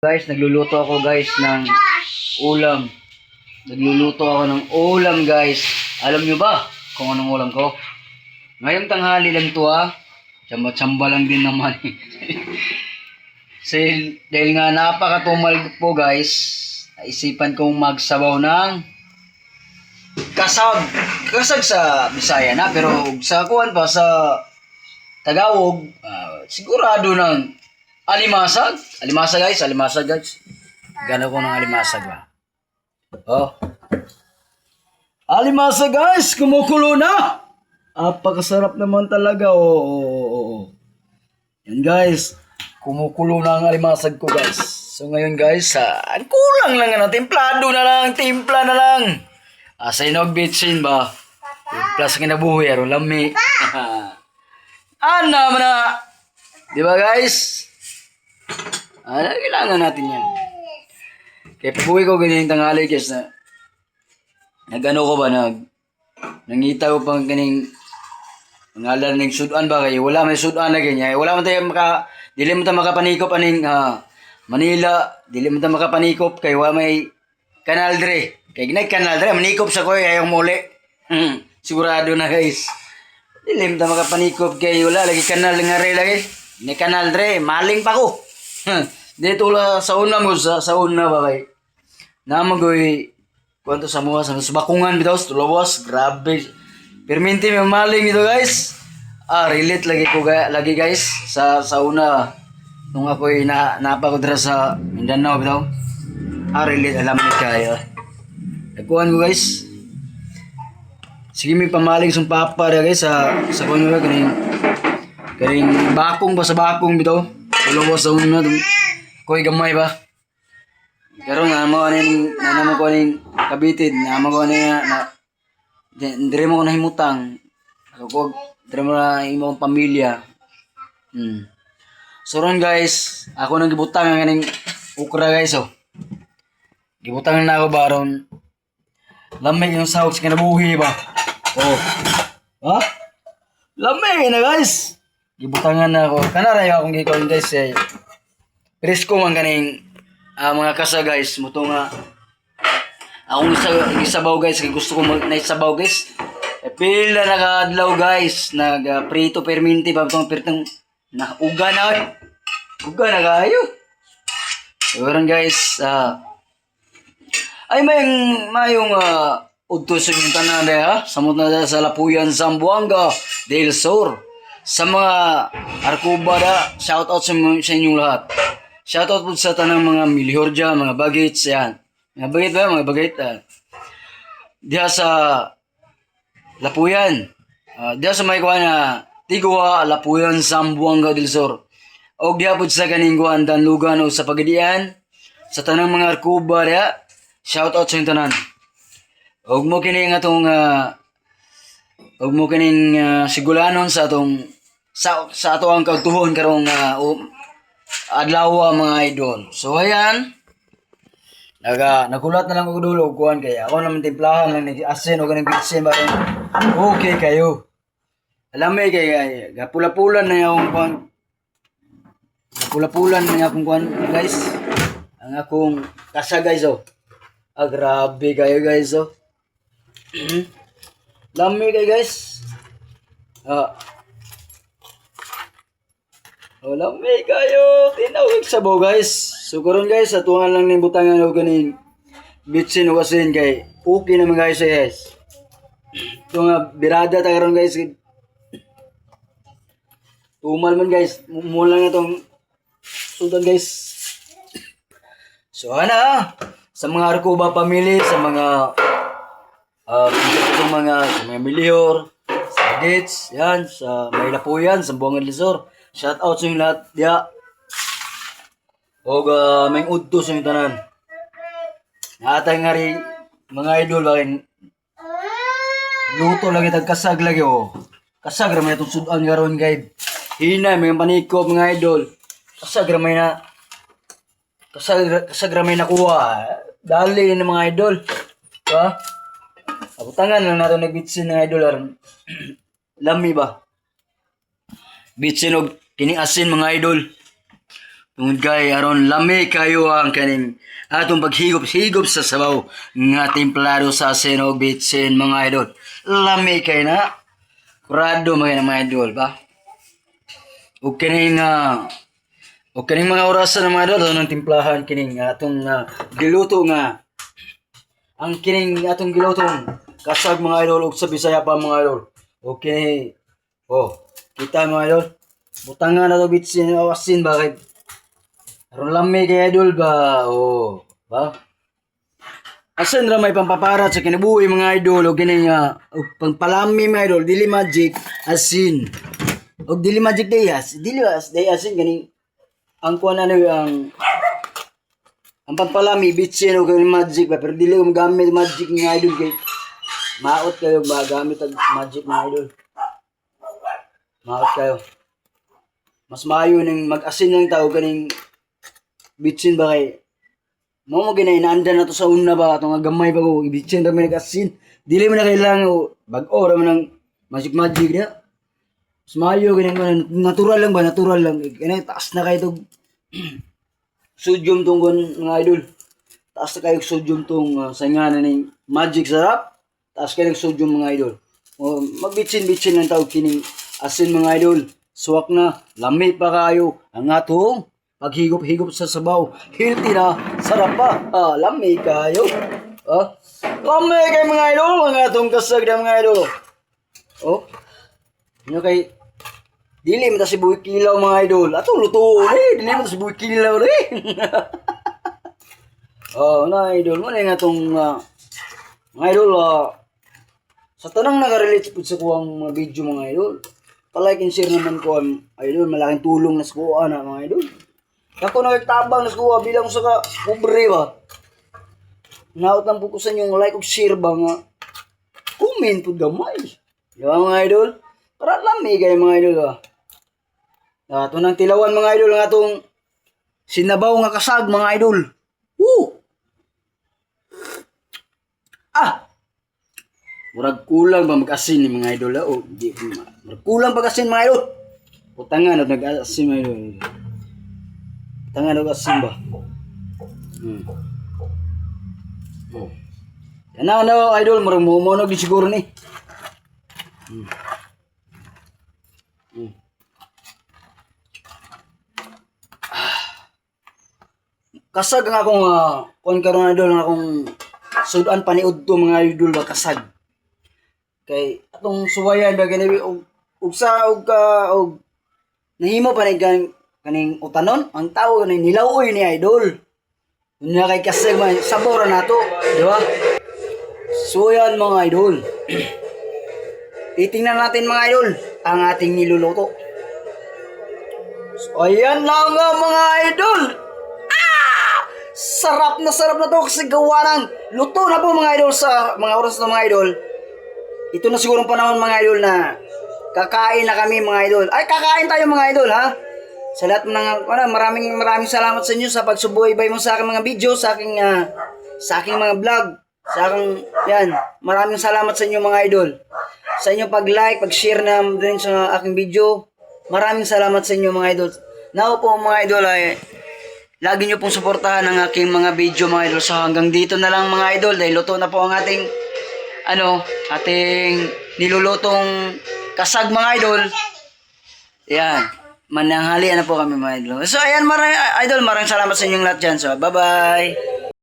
Guys, nagluluto ako guys ng ulam. Nagluluto ako ng ulam guys. Alam nyo ba kung anong ulam ko? Ngayong tanghali lang to Tsamba-tsamba lang din naman. Dahil nga napakatumal po guys, naisipan kong magsabaw ng kasag. Kasag sa Bisaya na, pero sa kuwan pa sa Tagalog, sigurado ng alimasag. Alimasag guys. Gano'n ko ng alimasag ba? Oh. Alimasag guys, kumukulo na. Apakasarap naman talaga. Oo. Yan guys, kumukulo na ang alimasag ko guys. So ngayon guys, ang kulang lang na templado na lang, timpla na lang. Sa inog bitsin ba? Plus kinabuhi, aron lami. Ana man na. Di ba guys? Kailangan natin yan. Kaya pabuhay ko ganyan tanghali guys na nagano ko ba, nangita ko pang kaning ngalan ng sudan ba kayo? Wala may sudan na ganyan. Wala man tayo dili mo tayo makapanikop aning Manila. Dili mo tayo makapanikop kay wala may kanal dre. Kay ginay kanal dre, manikop sa koy ayong muli. Sigurado na guys. Dili mo tayo makapanikop kay wala lagi kanal nga re lagi. Ni kanal dre, maling pa ko. Dito la sa una mo sa una ba kay. Namagoy kwento sa mga sa bakungan bitaw sa tulawas, grabe. Perminti may maling ito guys. Relate lagi guys sa una nung ako'y napakodra sa Mindanao bitaw. Relate alam ni kaya. Nagkuhan ko guys. Sige may pamaling sung papa da guys sa kuno ba kaning bakong ba sa bakong bitaw. Tulawas sa una ko'y gamay ba. Pero namo ko ning kabitid, namo ko na dire mo ko nahimutang. Ako dire mo na imong pamilya. So ron guys, ako nang gibutang ang kaning ukra guys Gibutang na ako ba ron. Lamig yung sahog sa kinabuhi ba. Ha? Lamig na guys. Gibutangan na ako. Kanaray akong gikawin guys presko man kaning mga kasa guys, muto nga akong isabaw guys, kay gusto ko naisabaw guys. Pila nakadlaw guys, prito perminti ba itong pirtong uga na kayo. Pero guys, ay mayong udtos yung tanan samot na sa Lapuyan, Zamboanga del Sur. Sa mga Arkuba shout out sa inyong lahat. Shoutout po sa tanang mga milihorja, mga bagits, yan. Mga bagit ba? Mga bagit. Diya sa Lapuyan. Diya sa may kuha na Tigwa, Lapuyan, Zamboanga del Sur. O diya po sa kaningguan, Danlugan o sa Pagadian. Sa tanang mga Arkuba, diya. Shoutout sa yung tanan. Huwag mo kining atong sigulanon sa atong sa ato ang kautuhon karong adlaw mga idol. So ayan. Nagulat na lang ko dulo kuan kaya ako naman timplahan lang ni asin o ganang bitsin ba. Okay kayo. Alam mo kay gapula-pulan na yung kuan. Gapula-pulan na akong kuan guys. Ang akong kasa guys grabe kayo guys Lami kayo guys. Lami kayo. Tinawag sabaw guys. So karon guys, atuan lang ning butangan og ganing bitsin o asin kay okay naman guys guys. Ito nga birada ta karon guys. Tumal man guys. Mula na tong sudan guys. So sa mga Arkuba family, sa mga sa mga Milihor, sa Gates, yan, sa may Lapuyan, sa Zamboanga del Sur. Shout out sa inyo lahat diya. O may udto sa inyo tanan. Natay nga rin mga idol bakit luto lagi kasag lagi Kasag ramay itong sudan garon guys. Hinay may panikop mga idol. Kasag ramay na kuha. Dali ng mga idol. Ha? Abutangan lang natin nagbitsin ng idol. Lami ba? Bitsin og kining asin mga idol. Tungod kay aron lami kayo ang kaning atong paghigop-higop sa sabaw nga templado sa asin o bitsin mga idol. Lami kay na. Kurado mga idol ba? O kining mga orasan ng mga idol ng timplahan kining atong giluto nga ang kining atong gilutong kasag mga idol ug sa Bisaya pa mga idol. Okay. Kita mga idol. Butangan na to bitsin o asin bakit? Aron lami kay idol ba? Ba? Asan ra may pampaparat sa kinabuhi mga idol o kining pangpalami mga idol, dili magic asin. Og dili magic dayas, day asin ganing ang kuan ang pagpalami bitsin o ganing magic ba pero dili mo gamit magic mga idol kay maot kayo ba gamit ang magic mga idol. Maot kayo. Mas maayo ning mag-asin lang tao ganing bitsin ba kay mo ginay naandan na to sa una ba atong gamay pa ko ibitsin ra may nag-asin. Dili mo na kailangan bag-o ra man ang magic niya. Mas maayo ganing natural lang ba natural lang kanay taas na kay tog sodium tong mga idol. Taas na kayo sodium tong sa ngalan ning magic sarap. Taas kayo sodium mga idol. O magbitsin-bitsin lang tawag kining asin mga idol. Suwak na, lami pa kayo ang atong paghigop-higop sa sabaw. Healthy na, sarap pa. Lami kayo. Lami kayo mga idol, mga atong kasag na mga idol. Ano kay dili mo ta si buhi kilaw mga idol. Atong lutuon dili mo ta si buhi kilaw na idol mo na nga itong mga idol sa tanang nakarelate po sa kuwang mga video mga idol. Palike and share naman ko ang idol. Malaking tulong na sa kuwa na mga idol. Ako nagtabang na sa kuwa bilang sa pobre ba. Naot lang po ko sa inyong like o share ba nga. Comment po gamay. Diba mga idol? Para lami kayo mga idol ito nang tilawan mga idol nga itong sinabaw nga kasag mga idol. Murag kulang ba mag-asin ni mga idol murag kulang pag-asin mga idol. Utangan at nag-asin mga idol. Utangan at asin ba? Yan idol, murag mumunog din siguro ni. Kasag nga akong kuan karon idol nga akong sudan paniud to mga idol ba kasag. Kay atong suwayan ba gani og nahimo pa ni kaning utanon ang tao kaning nilawoy ni idol. Unya kay kasag man sabor nato, di ba? Suwayan mga idol. Itingnan natin mga idol ang ating niluluto. So ayan na nga mga idol. Sarap na to kasi gawa ng luto na po mga idol sa mga oras na mga idol. Ito na siguro panahon mga idol na kakain na kami mga idol. Ay kakain tayo mga idol ha. Sa lahat ng maraming salamat sa inyo sa pagsubaybay mo sa aking mga video, sa aking mga vlog, sa aking yan. Maraming salamat sa inyo mga idol. Sa inyo pag-like, pag-share na din sa aking video. Maraming salamat sa inyo mga idol. Now po mga idol ay lagi nyo pong suportahan ang aking mga video mga idol. So hanggang dito na lang mga idol dahil luto na po ang ating nilulutong kasag mga idol. Yan. Mananghalian na po kami mga idol. So ayan maraming salamat sa inyong lahat dyan. So bye bye.